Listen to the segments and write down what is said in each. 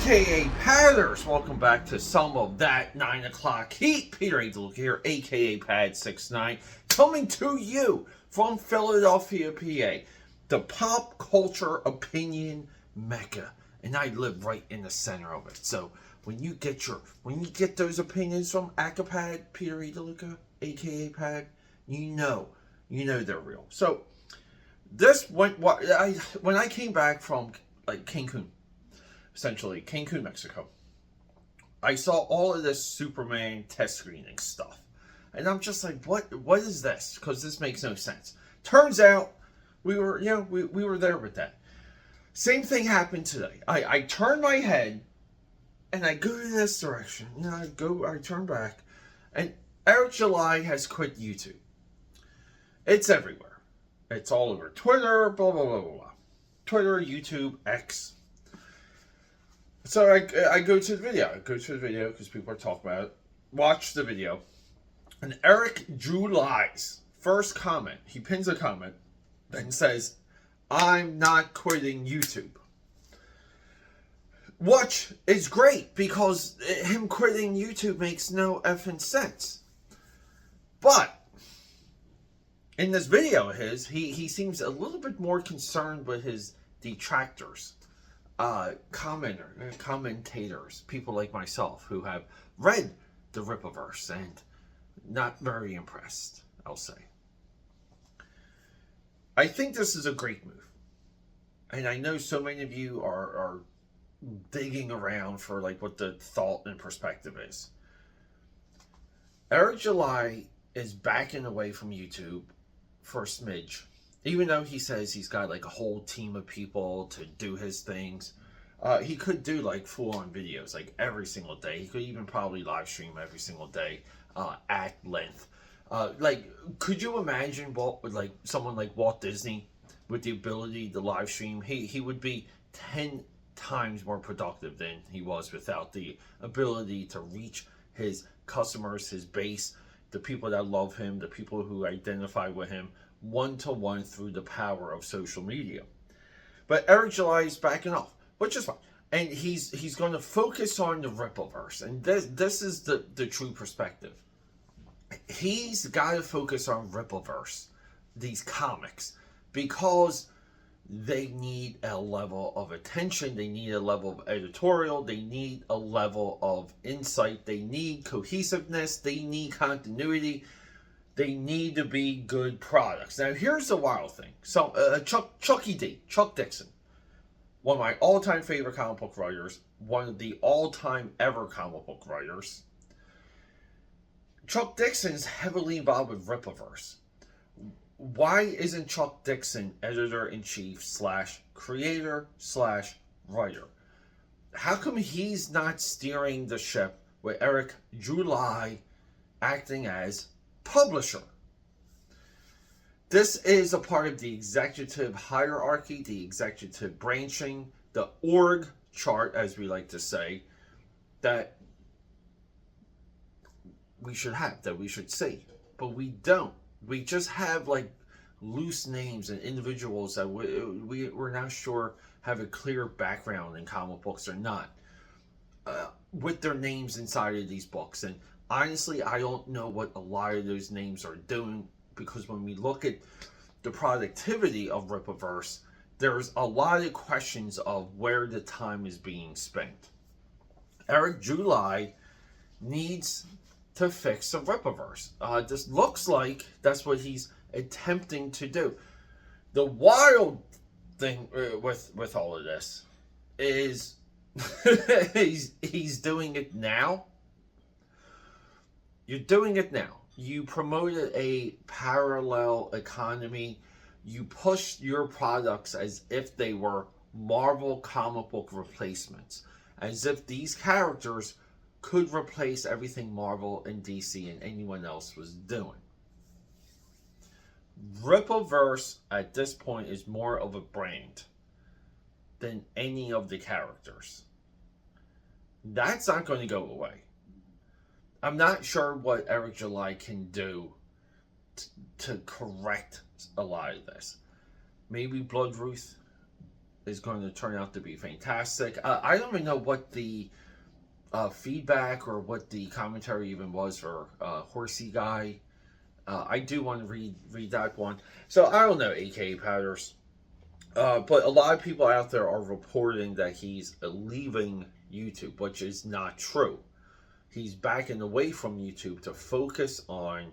Padders, welcome back to some of that 9 o'clock heat. Peter A DeLuca here, aka Pad69, coming to you from Philadelphia, PA, the pop culture opinion mecca, and I live right in the center of it. So when you get those opinions from AKAPAD Peter A DeLuca, aka Pad, you know they're real. So when I came back from Cancun. Essentially, Cancun, Mexico, I saw all of this Superman test screening stuff. And I'm just like, what is this? Because this makes no sense. Turns out, we were there with that. Same thing happened today. I turn my head, and I go in this direction. And I turn back, and Eric July has quit YouTube. It's everywhere. It's all over Twitter, blah, blah, blah, blah, blah. Twitter, YouTube, X. So I go to the video. I go to the video because people are talking about it. Watch the video. And Eric July's first comment, he pins a comment and says, "I'm not quitting YouTube." Which is great because him quitting YouTube makes no effing sense. But in this video of his, he seems a little bit more concerned with his detractors. Commentators, people like myself who have read the Rippaverse and not very impressed, I'll say. I think this is a great move. And I know so many of you are digging around for what the thought and perspective is. Eric July is backing away from YouTube for a smidge. Even though he says he's got a whole team of people to do his things, he could do full-on videos every single day. He could even probably live stream every single day at length. Could you imagine someone like Walt Disney with the ability to live stream? He would be 10 times more productive than he was without the ability to reach his customers, his base, the people that love him, the people who identify with him, one-to-one through the power of social media. But Eric July is backing off, which is fine. And he's going to focus on the Rippaverse. And this is the true perspective. He's got to focus on Rippaverse, these comics, because they need a level of attention, they need a level of editorial, they need a level of insight, they need cohesiveness, they need continuity. They need to be good products. Now, here's the wild thing. So, Chuck Dixon, one of my all-time favorite comic book writers, one of the all-time ever comic book writers. Chuck Dixon's heavily involved with Rippaverse. Why isn't Chuck Dixon editor-in-chief / creator / writer? How come he's not steering the ship with Eric July acting as publisher? This is a part of the executive hierarchy, the executive branching, the org chart, as we like to say, that we should have, that we should see. But we don't. We just have loose names and individuals that we're not sure have a clear background in comic books or not, with their names inside of these books. And honestly, I don't know what a lot of those names are doing, because when we look at the productivity of Rippaverse, there's a lot of questions of where the time is being spent. Eric July needs to fix the Rippaverse. This looks like that's what he's attempting to do. The wild thing with all of this is he's doing it now. You're doing it now. You promoted a parallel economy. You pushed your products as if they were Marvel comic book replacements. As if these characters could replace everything Marvel and DC and anyone else was doing. Rippaverse at this point is more of a brand than any of the characters. That's not going to go away. I'm not sure what Eric July can do to correct a lot of this. Maybe Blood Ruth is going to turn out to be fantastic. I don't even know what the feedback or what the commentary even was for Horsey Guy. I do want to read that one. So I don't know, AKA Patters. But a lot of people out there are reporting that he's leaving YouTube, which is not true. He's backing away from YouTube to focus on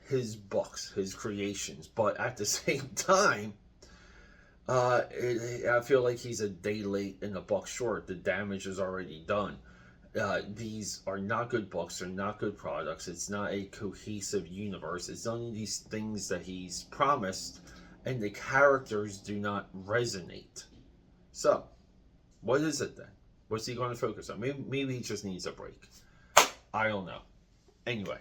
his books, his creations. But at the same time, I feel like he's a day late and a buck short. The damage is already done. These are not good books. They're not good products. It's not a cohesive universe. It's none of these things that he's promised, and the characters do not resonate. So, what is it then? What's he going to focus on? Maybe he just needs a break. I don't know. Anyway.